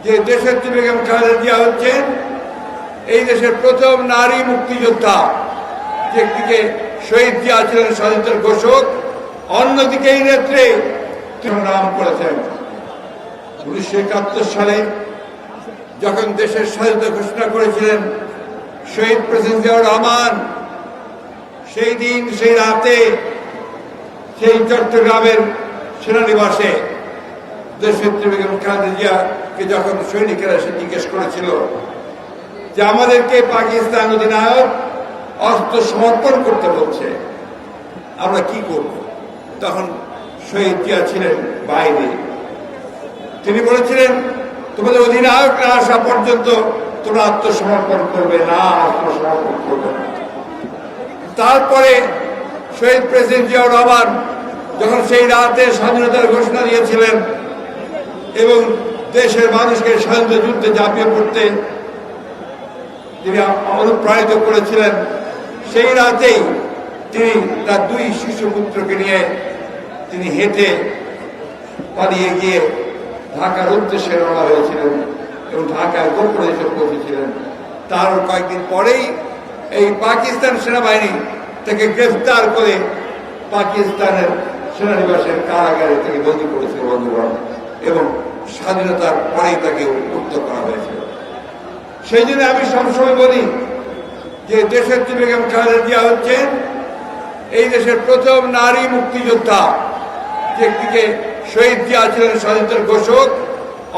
যে দেশের বেগম খালেদা জিয়া হচ্ছেন এই দেশের প্রথম নারী মুক্তিযোদ্ধা। যে একদিকে শহীদ জিয়া ছিলেন স্বাধীনতার ঘোষক, অন্যদিকে এই নেত্রী নাম করেছেন। 1971 সালে যখন দেশের স্বাধীনতা ঘোষণা করেছিলেন শহীদ প্রেসিডেন্ট জিয়াউর রহমান, সেই দিন সেই রাতে সেই চট্টগ্রামের সেনানিবাসে দেশের বেগম খালেদা জিয়াকে যখন সৈনিকেরা এসে জিজ্ঞেস করেছিল যে আমাদেরকে পাকিস্তান অধিনায়ক অস্ত্র সমর্পণ করতে বলছে, আমরা কি করব? তখন শহীদ জিয়া ছিলেন বাইরে। তিনি বলেছিলেন তোমাদের অধিনায়ক না আসা পর্যন্ত তোমরা আত্মসমর্পণ করবে না, আত্মসমর্পণ করবে না। তারপরে শহীদ প্রেসিডেন্ট জিয়াউর রহমান যখন সেই রাতে স্বাধীনতার ঘোষণা দিয়েছিলেন এবং দেশের মানুষকে স্বাধীনতা যুদ্ধে ঝাঁপিয়ে পড়তে তিনি অনুপ্রাণিত করেছিলেন, সেই রাতেই তিনি তার 2 শিশুপুত্রকে নিয়ে তিনি হেঁটে পালিয়ে গিয়ে ঢাকার উদ্দেশ্যে রওনা হয়েছিলেন এবং ঢাকায় গোপনে এসে পৌঁছেছিলেন। তার কয়েকদিন পরেই এই পাকিস্তান সেনাবাহিনী তাকে গ্রেফতার করে পাকিস্তানের সেনানিবাসের কারাগারে থেকে বন্দী করেছিল বন্ধুগণ, এবং স্বাধীনতার পরেই তাকে মুক্ত করা হয়েছিল। সেই জন্য আমি সবসময় বলি যে দেশের বেগম খালেদা জিয়া হচ্ছেন এই দেশের প্রথম নারী মুক্তিযোদ্ধা। যে একদিকে শহীদ জিয়া ছিলেন স্বাধীনতার ঘোষক,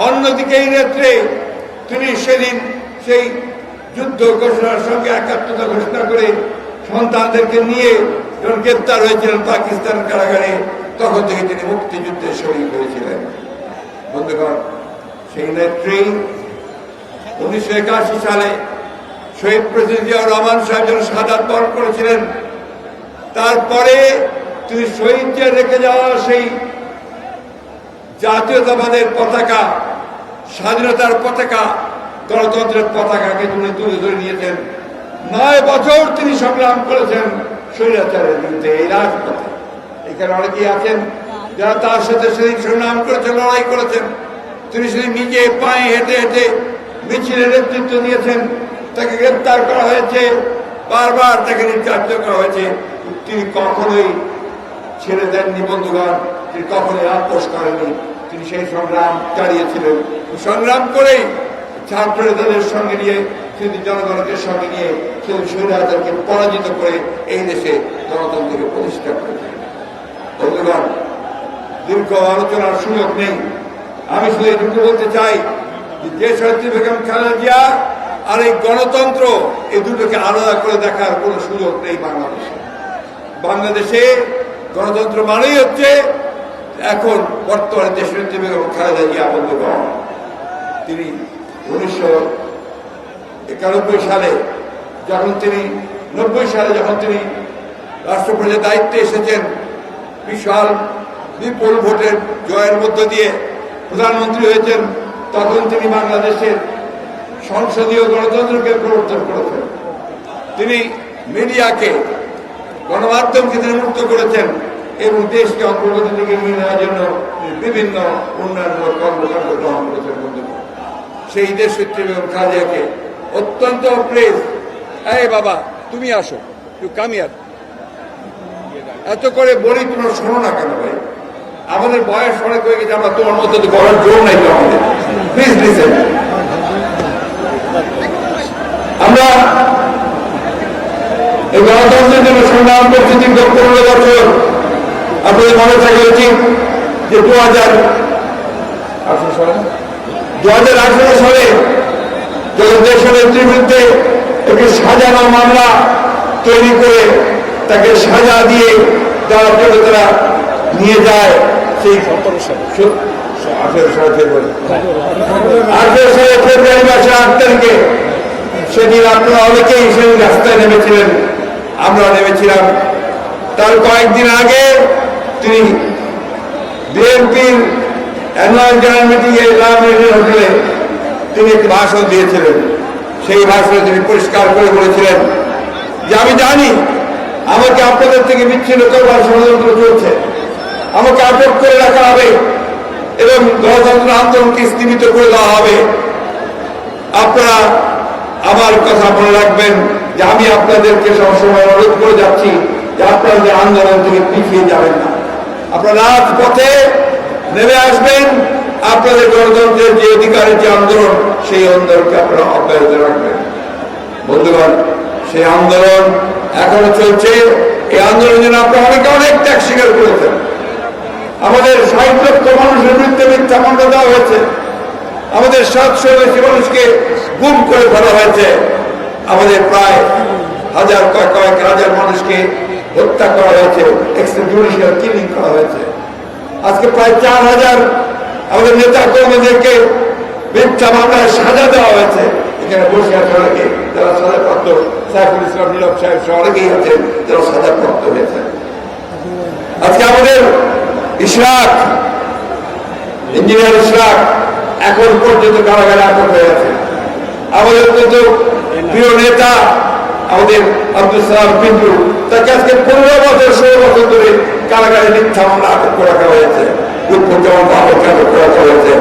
অন্যদিকে এই নেত্রী তিনি সেদিন সেই যুদ্ধ ঘোষণার সঙ্গে একাত্মতা ঘোষণা করে সন্তানদেরকে নিয়ে যখন গ্রেপ্তার হয়েছিলেন পাকিস্তান কারাগারে, তখন থেকে তিনি মুক্তিযুদ্ধে শহীদ হয়েছিলেন। বন্ধুগণ, সেই নেত্রী 1981 সালে শহীদ প্রেসিডেন্ট জিয়াউর রহমান সাহেব যখন শাহাদাত বরণ করেছিলেন, তারপরে তিনি শহীদ জিয়া রেখে যাওয়া সেই জাতীয়তাবাদের পতাকা, স্বাধীনতার পতাকা, গণতন্ত্রের পতাকাকে তিনি তুলে ধরে নিয়েছেন। 9 বছর তিনি সংগ্রাম করেছেন স্বৈরাচারের বিরুদ্ধে এই রাজপথে। এখানে অনেকেই আছেন যারা তার সাথে সেদিন সংগ্রাম করেছেন, লড়াই করেছেন। তিনি সেদিন নিজে পায়ে হেঁটে হেঁটে মিছিলের নেতৃত্ব দিয়েছেন, তাকে গ্রেপ্তার করা হয়েছে, বারবার তাকে নির্যাতিত করা হয়েছে। তিনি কখনোই ছেড়ে দেননি বন্ধুগণ, তিনি কখনোই আপোষ করেননি। তিনি সেই সংগ্রাম চালিয়েছিলেন। সংগ্রাম করেই ছাত্র নেতাদের সঙ্গে নিয়ে, তিনি জনগণকে সঙ্গে নিয়ে সেই স্বৈরাচারকে পরাজিত করে এই দেশে গণতন্ত্রকে প্রতিষ্ঠা করেছিলেন। বন্ধুগণ, দীর্ঘ আলোচনার সুযোগ নেই, আমি শুধু এটুকু বলতে চাই যে শহীদ বেগম খালেদা জিয়া আর এই গণতন্ত্র, এই দুটোকে আলাদা করে দেখার কোনো সুযোগ নেই বাংলাদেশে। বাংলাদেশে গণতন্ত্র মানেই হচ্ছে এখন বর্তমানে দেশের বেগম খালেদা জিয়া। বন্ধুগণ, তিনি 1991 সালে যখন তিনি 90 সালে যখন তিনি রাষ্ট্রপতির দায়িত্বে এসেছেন, বিশাল বিপুল ভোটের জয়ের মধ্য দিয়ে প্রধানমন্ত্রী হয়েছেন, তখন তিনি বাংলাদেশের সংসদীয় গণতন্ত্রকে প্রবর্তন করেছেন। তিনি মিডিয়াকে, গণমাধ্যমকে তিনি মুক্ত করেছেন এবং দেশকে অগ্রগতির দিকে নিয়ে নেওয়ার জন্য বিভিন্ন উন্নয়নমূলক কর্মকাণ্ড গ্রহণ করেছেন। বন্ধুগণ, সেই দেশের বেগম খালেদা জিয়াকে অত্যন্ত প্রেস, এই বাবা তুমি আসো, একটু কামিয়ার এত করে বলি, তোমরা শোনো না কেন ভাই? আমাদের বয়স অনেক হয়ে গেছে, আমরা তোমার মধ্যে বলার জোর নাই তো আমাদের। Please listen. আমরা এই গণতন্ত্রের জন্য সংগ্রাম করছি দীর্ঘ 15 বছর। আপনাদের মনে থাকা উচিত যে 2018 সালে যখন দেশের নেত্রীর বিরুদ্ধে একটি সাজানো মামলা তৈরি করে তাকে সাজা দিয়ে দেওয়ার জন্য তারা নিয়ে যায়, সেই 18 সালে ফেব্রুয়ারি মাসের 8 তারিখে, সেদিন আপনারা অনেকেই সেদিন রাস্তায় নেমেছিলেন, আমরা নেমেছিলাম। তার কয়েকদিন আগে তিনি বিএনপির অ্যানুয়াল জেনারেল মিটিংয়ে হোটেলে তিনি একটি ভাষণ দিয়েছিলেন। সেই ভাষণে তিনি পরিষ্কার করে বলেছিলেন যে আমি জানি আমাকে আপনাদের থেকে বিচ্ছিন্ন করবার ষড়যন্ত্র চলছে, আমাকে আটক করে রাখা হবে এবং এবং গণতন্ত্র আন্দোলনকে স্থগিত করে দেওয়া হবে। আপনারা আমার কথা মনে রাখবেন যে আমি আপনাদেরকে সবসময় অনুরোধ করে যাচ্ছি যে আপনারা যে আন্দোলন থেকে পিছিয়ে যাবেন না, আপনারা রাজপথে নেমে আসবেন। আপনাদের গণতন্ত্রের যে অধিকারের যে আন্দোলন, সেই আন্দোলনকে আপনারা অব্যাহত রাখবেন। বন্ধুগণ, সেই আন্দোলন এখনো চলছে। এই আন্দোলনের জন্য আপনারা অনেক ত্যাগ স্বীকার করেছেন। আমাদের 60 লক্ষ মানুষের বিরুদ্ধে মিথ্যা মামলা দেওয়া হয়েছে। আমাদের 700 বেশি মানুষকে গুম করে ফেলা হয়েছে। আমাদের প্রায় কয়েক হাজার মানুষকে হত্যা করা হয়েছে, এক্সট্রাজুডিশিয়াল কিলিং করা হয়েছে। আজকে প্রায় 4000 আমাদের নেতা কর্মীদেরকে মিথ্যা মামলায় সাজা দেওয়া হয়েছে। এখানে বসে আছে অনেকে যারা সাজাপ্রাপ্ত, সাইফুল ইসলাম নীরব সাহেব সহ অনেকেই আছেন যারা সাজাপ্রাপ্ত হয়েছে। আজকে আমাদের ইশরাক, ইঞ্জিনিয়ার ইশরাক এখন পর্যন্ত কারাগারে আটক হয়ে আছে। আমাদের অত্যন্ত প্রিয় নেতা আমাদের আব্দুল সালাম পিন্টু, তাকে আজকে 15 বছর 16 বছর ধরে কারাগারে মিথ্যা মামলা আটক করে রাখা হয়েছে। উৎপজ্জমান বাবরকে আটক করে রাখা হয়েছে।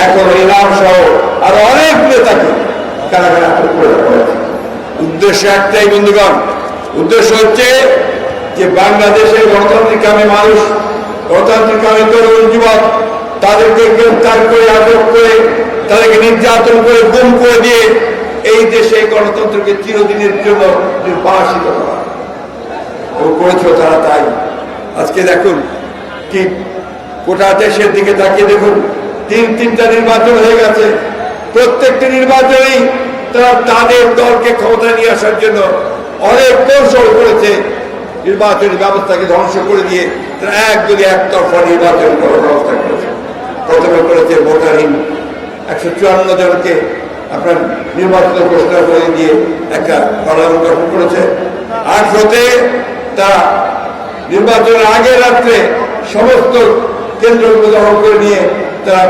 এখন ইনাম সহ আরো অনেক নেতাকে কারাগারে আটক করে রাখা হয়েছে। উদ্দেশ্য একটাই বন্ধুগণ, উদ্দেশ্য হচ্ছে যে বাংলাদেশের গণতান্ত্রিককামী মানুষ, গণতান্ত্রিককামী তরুণ যুবক, তাদেরকে গ্রেফতার করে আটক করে তাদেরকে নির্যাতন করে গুম করে দিয়ে এই দেশে গণতন্ত্রকে চিরদিনের জন্য নির্বাসিত করা করেছিল তারা। তাই আজকে দেখুন কি গোটা দেশের দিকে তাকিয়ে দেখুন, 3টা নির্বাচন হয়ে গেছে। প্রত্যেকটি নির্বাচনেই তারা তাদের দলকে ক্ষমতা নিয়ে আসার জন্য অনেক কৌশল করেছে। নির্বাচনী ব্যবস্থাকে ধ্বংস করে দিয়ে তারা একদলই একতরফা নির্বাচন করার ব্যবস্থা করেছে। প্রথমে করেছে ভোটারহীন 154 জনকে আপনার নির্বাচিত ঘোষণা করে দিয়ে একটা পার্লামেন্ট গঠন করেছে। 800-তে তারা নির্বাচনের আগের রাত্রে সমস্ত কেন্দ্রগুলো দখল করে নিয়ে তারা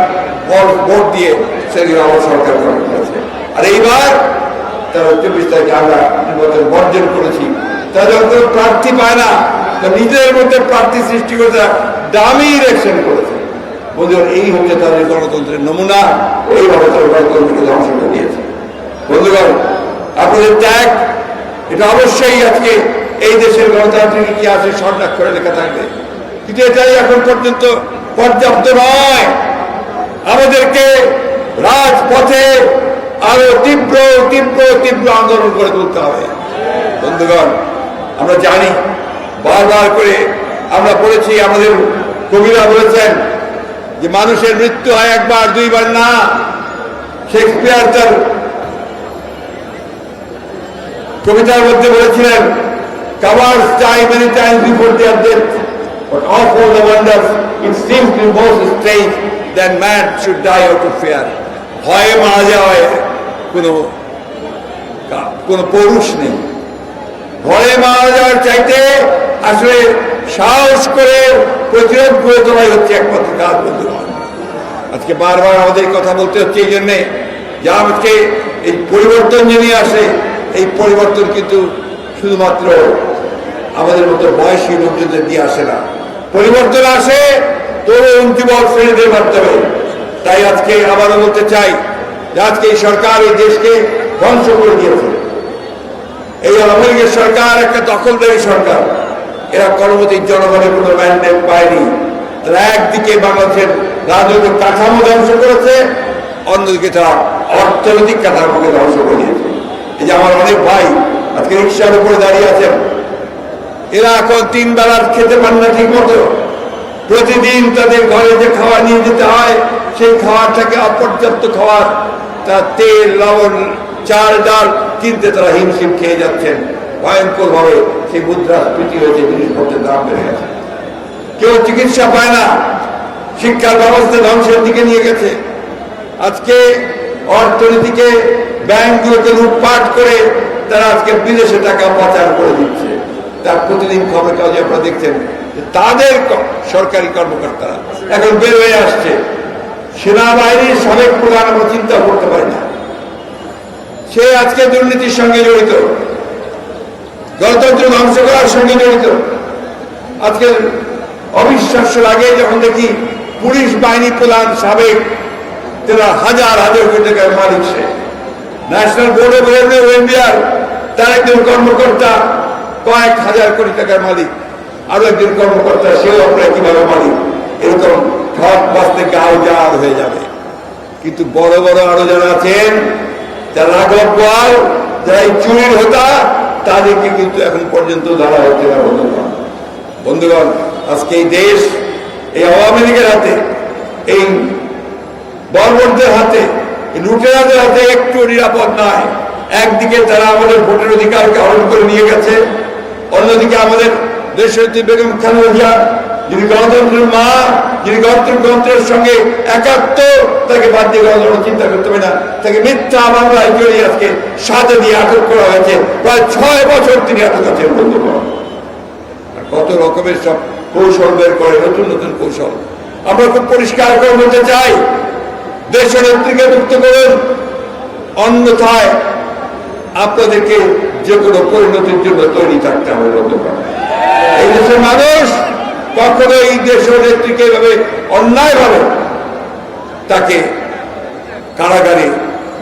ভোট দিয়ে সেগুলো আমার সরকার গঠন করেছে। আর এইবার তারা 24 তারিখে আমরা নির্বাচন বর্জন করেছি। তারা যখন কোনো প্রার্থী পায় না, নিজেদের মধ্যে প্রার্থী সৃষ্টি করে তারা দামি ইলেকশন করেছে। বন্ধুগণ, এই হচ্ছে তাদের গণতন্ত্রের নমুনা। এইভাবে তারা গণতন্ত্রকে ধ্বংস করে দিয়েছে। বন্ধুগণ, আপনাদের ত্যাগ এটা অবশ্যই আজকে এই দেশের গণতান্ত্রিক ইতিহাসে স্বর্ণাক্ষরে লেখা থাকবে, কিন্তু এটাই এখন পর্যন্ত পর্যাপ্ত নয়। আমাদেরকে রাজপথে আরো তীব্র তীব্র তীব্র আন্দোলন করে তুলতে হবে। বন্ধুগণ, আমরা জানি, বারবার করে আমরা পড়েছি, আমাদের কবিরা বলেছেন যে মানুষের মৃত্যু হয় একবার দুইবার না। শেক্সপিয়ার তার কবিতার মধ্যে বলেছিলেন, cowards die many times before their death, but of all the wonders it seems to be most strange that man should die out of fear. ভয়ে মারা যাওয়ায় কোনো পৌরুষ নেই। ভয়ে মারা যাওয়ার চাইতে আসলে সাহস করে প্রতিরোধ করে তোলাই হচ্ছে একমাত্র কাজ। বন্ধুগণ, আজকে বারবার আমাদের কথা বলতে হচ্ছে এই জন্যে যে আজকে এই পরিবর্তন যে নিয়ে আসে, এই পরিবর্তন কিন্তু শুধুমাত্র আমাদের মতো বয়সী লোকজনদের দিয়ে আসে না। পরিবর্তন আসে তরুণ যুবক শ্রেণীদের মাধ্যমে। তাই আজকে আবারও বলতে চাই যে আজকে এই সরকার এই দেশকে ধ্বংস করে দিয়েছে। এই আওয়ামী লীগের সরকার একটা দখলদারি সরকার। এরা কর্মতীর জনগণের কোনো ম্যান্ডেট পায়নি। তারা একদিকে বাংলাদেশের রাজনৈতিক কাঠামো ধ্বংস করেছে, অন্যদিকে তারা অর্থনৈতিক কাঠামোকে ধ্বংস করে দিয়েছে। এই যে আমার অনেক ভাই আজকে রিক্সার উপরে দাঁড়িয়ে আছেন, এরা এখন 3 বেলার খেতে পান না ঠিক মতো। প্রতিদিন তাদের ঘরে যে খাবার নিয়ে যেতে হয়, সেই খাবারটাকে অপর্যাপ্ত খাবার, তার তেল লবণ চাল ডাল কিনতে তারা হিমশিম খেয়ে যাচ্ছেন। ভয়ঙ্কর ভাবে সেই মুদ্রাস্ফীতি হয়েছে, জিনিসপত্রের দাম বেড়ে গেছে। কেউ চিকিৎসা পায় না, শিক্ষার ব্যবস্থা ধ্বংসের দিকে নিয়ে গেছে। আজকে অর্থনীতিকে, ব্যাংকগুলোকে লুটপাট করে তারা আজকে বিদেশে টাকা পাচার করে দিচ্ছে। তার প্রতিদিন খবর কাগজে আপনারা দেখছেন তাদের সরকারি কর্মকর্তারা এখন বের হয়ে আসছে। সেনাবাহিনীর সাবেক প্রধান আমরা চিন্তা করতে পারি না, সে আজকে দুর্নীতির সঙ্গে জড়িত, গণতন্ত্র ধ্বংস করার সঙ্গে জড়িত। আজকে অবিশ্বাস্য লাগে যখন দেখি পুলিশ বাহিনী প্রধান সাবেক তারা হাজার হাজার কোটি টাকার মালিক। সে ন্যাশনাল বোর্ড অফ রেভিনিউ ইন্ডিয়ার তার একজন কর্মকর্তা কয়েক হাজার কোটি টাকার মালিক, আরো একজন কর্মকর্তা সেও আপনার কিভাবে মালিক। এরকম ঠক বাঁচতে গাও জাল হয়ে যাবে। কিন্তু বড় বড় আরো যারা আছেন, যারা রাঘব বোয়াল, যারা এই চুরির হোতা, তাদেরকে কিন্তু এখন পর্যন্ত ধরা হচ্ছে না। বন্ধুগণ, আজকে এই দেশ এই আওয়ামী লীগের হাতে, এই বর্বরদের হাতে, এই লুটেরাদের হাতে একটু নিরাপদ নয়। একদিকে তারা আমাদের ভোটের অধিকারকে হরণ করে নিয়ে গেছে, অন্যদিকে আমাদের দেশের বেগম খালেদা জিয়া, যিনি গণতন্ত্রের মা, যিনি গণতন্ত্রের সঙ্গে একাত্ম, তাকে বাদ দিয়ে গণতন্ত্র চিন্তা করতে হবে না। তাকে মিথ্যা মামলায় জড়িয়ে আজকে সাজা দিয়ে আটক করা হয়েছে। প্রায় 6 বছর তিনি আটক আছেন। বন্ধুগণ, কত রকমের সব কৌশল বের করে, নতুন নতুন কৌশল। আমরা খুব পরিষ্কার করে বলতে চাই, দেশের নেত্রীকে মুক্ত করুন, অন্যথায় আপনাদেরকে যে কোনো পরিণতির জন্য তৈরি থাকতে হবে। বন্ধুগণ, এই দেশের মানুষ কখনো এই দেশের নেত্রীকে এভাবে অন্যায়ভাবে তাকে কারাগারে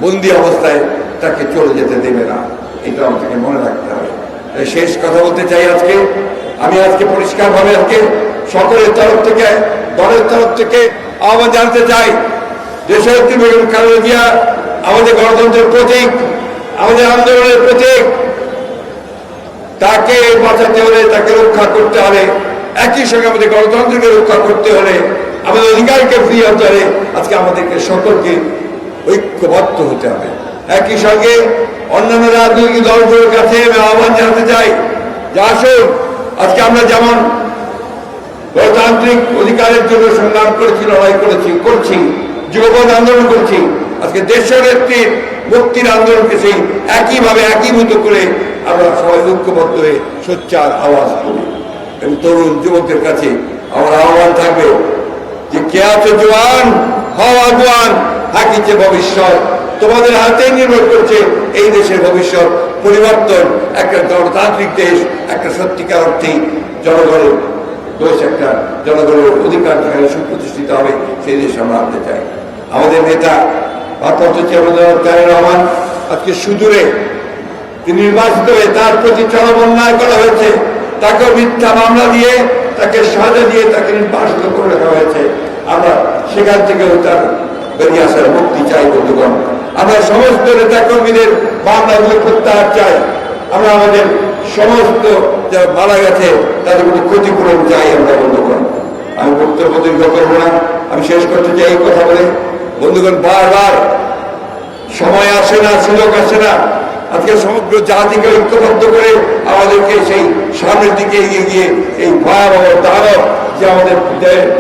বন্দি অবস্থায় তাকে চলে যেতে দেবে না। এটা আমাদেরকে মনে রাখতে হবে। শেষ কথা বলতে চাই, আমি আজকে পরিষ্কারভাবে সকলের তরফ থেকে, দলের তরফ থেকে আহ্বান জানাতে চাই, দেশের নেত্রী বেগম খালেদা জিয়া আমাদের গণতন্ত্রের প্রতীক, আমাদের আন্দোলনের প্রতীক। তাকে বাঁচাতে হলে, তাকে রক্ষা করতে হলে, একই সঙ্গে আমাদের গণতন্ত্রকে রক্ষা করতে হলে, আমাদের অধিকারকে ফিরিয়ে আনতে হলে আজকে আমাদেরকে সকলকে ঐক্যবদ্ধ হতে হবে। একই সঙ্গে অন্যান্য রাজনৈতিক দলগুলোর কাছে আমি আহ্বান জানাতে চাই যে আসুন, আজকে আমরা যেমন গণতান্ত্রিক অধিকারের জন্য সংগ্রাম করেছি, লড়াই করছি, যুবপথ আন্দোলন করছি, আজকে দেশের নেত্রীর মুক্তির আন্দোলনকে সেই একইভাবে একীভূত করে আমরা সবাই ঐক্যবদ্ধ হয়ে সোচ্চার আওয়াজ করি। এবং তরুণ যুবকদের কাছে আমার আহ্বান থাকবে যে কে আছে জোয়ান, হওয়া জোয়ান, থাকিছে ভবিষ্যৎ। তোমাদের হাতে নির্ভর করছে এই দেশের ভবিষ্যৎ পরিবর্তন। একটা গণতান্ত্রিক দেশ, একটা সত্যিকার অর্থেই জনগণের দেশ, একটা জনগণের অধিকার যেখানে সুপ্রতিষ্ঠিত হবে, সেই দেশ আমরা আনতে চাই। আমাদের নেতা ভারপ্রাপ্ত চেয়ারম্যান তারেক রহমান আজকে সুদূরে তিনি নির্বাচিত হয়ে তার প্রতি চরম অন্যায় করা হয়েছে। তাকে মিথ্যা মামলা দিয়ে, তাকে সাজা দিয়ে তাকে নির্বাসিত করে রাখা হয়েছে। আমরা সেখান থেকেও তার বেরিয়ে আসার মুক্তি চাই। বন্ধুগণ, আমরা সমস্ত নেতা কর্মীদের মামলাগুলো প্রত্যাহার চাই। আমরা আমাদের সমস্ত যারা মারা গেছে তাদের প্রতি ক্ষতিপূরণ চাই আমরা। বন্ধুগণ, আমি বক্তব্য দীর্ঘ করবো না, আমি শেষ করতে চাই এই কথা বলে, বন্ধুগণ, বারবার সময় আসে না, সুযোগ আসে না। আজকে সমগ্র জাতিকে ঐক্যবদ্ধ করে আমাদেরকে সেই সামনের দিকে এগিয়ে গিয়ে এই ভয়াবহ দানব যে আমাদের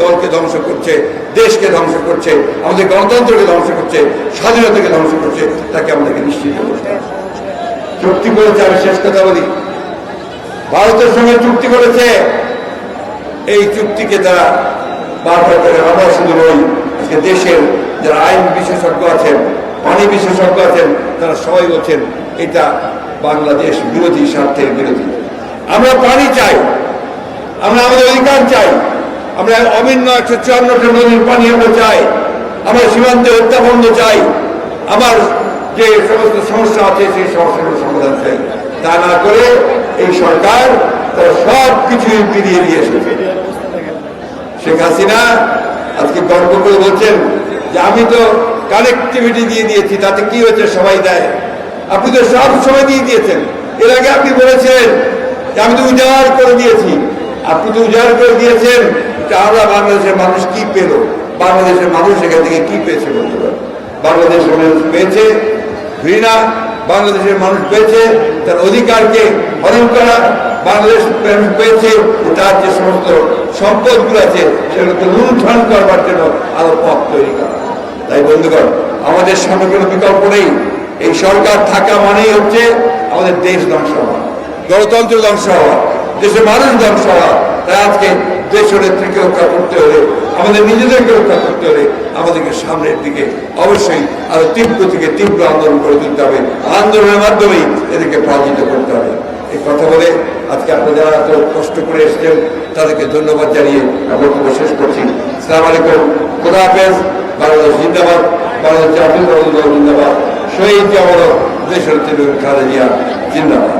দলকে ধ্বংস করছে, দেশকে ধ্বংস করছে, আমাদের গণতন্ত্রকে ধ্বংস করছে, স্বাধীনতাকে ধ্বংস করছে, তাকে আমাদেরকে নিশ্চিত করতে হবে। চুক্তি করেছে, আমি শেষ কথা বলি, ভারতের সঙ্গে চুক্তি করেছে। এই চুক্তিকে তারা বারবার করে, আমরা শুধু নই, আজকে দেশের যারা আইন বিশেষজ্ঞ আছেন, পানি বিশেষজ্ঞ আছেন, তারা সবাই বলছেন এটা বাংলাদেশ বিরোধী, স্বার্থের বিরোধী। আমরা পানি চাই, আমরা আমাদের অধিকার চাই, আমরা অভিন্ন 154টা নদীর পানি আমরা চাই, আমরা সীমান্তে হত্যা বন্ধ চাই, আমার যে সমস্ত সমস্যা আছে সেই সমস্যাগুলোর সমাধান চাই। তা না করে এই সরকার তারা সব কিছুই ফিরিয়ে দিয়ে এসেছে। শেখ হাসিনা আজকে গর্ব করে বলছেন যে আমি তো কানেক্টিভিটি দিয়ে দিয়েছি, তাতে কি হয়েছে, সবাই দেয়। আপনি তো সব সময় দিয়ে দিয়েছেন। এর আগে আপনি বলেছেন যে আমি তো উজাড় করে দিয়েছি। আপনি তো উজাড় করে দিয়েছেন, আমরা বাংলাদেশের মানুষ কি পেল, বাংলাদেশের মানুষ এখান থেকে কি পেয়েছে বলতে পারেন। বাংলাদেশের মানুষ পেয়েছে ঘৃণা, বাংলাদেশের মানুষ পেয়েছে তার অধিকারকে হরণ করা, বাংলাদেশ পেয়েছে তার যে সমস্ত সম্পদগুলো আছে সেগুলোকে লুণ্ঠন করবার জন্য আরো পথ তৈরি করা। তাই বন্ধুগণ, আমাদের সামনে কোনো বিকল্প নেই। এই সরকার থাকা মানেই হচ্ছে আমাদের দেশ ধ্বংস হওয়া, গণতন্ত্র ধ্বংস হওয়া, দেশের মানুষ ধ্বংস হওয়া। তাই আজকে দেশের নেত্রীকে রক্ষা করতে হলে, আমাদের নিজেদেরকে রক্ষা করতে হলে আমাদেরকে সামনের দিকে অবশ্যই আরো তীব্র থেকে তীব্র আন্দোলন করে তুলতে হবে। আন্দোলনের মাধ্যমেই এদেরকে পরাজিত করতে হবে। এই কথা বলে আজকে আপনারা যারা এত কষ্ট করে এসেছেন তাদেরকে ধন্যবাদ জানিয়ে আমরা শেষ করছি। আসসালামু আলাইকুম, খোদা হাফেজ। বাংলাদেশ জিন্দাবাদ, বাংলাদেশ জাতীয় দল জিন্দাবাদ, শহীদ জামানত দেশের খালেদা জিয়া জিন্দাবাদ।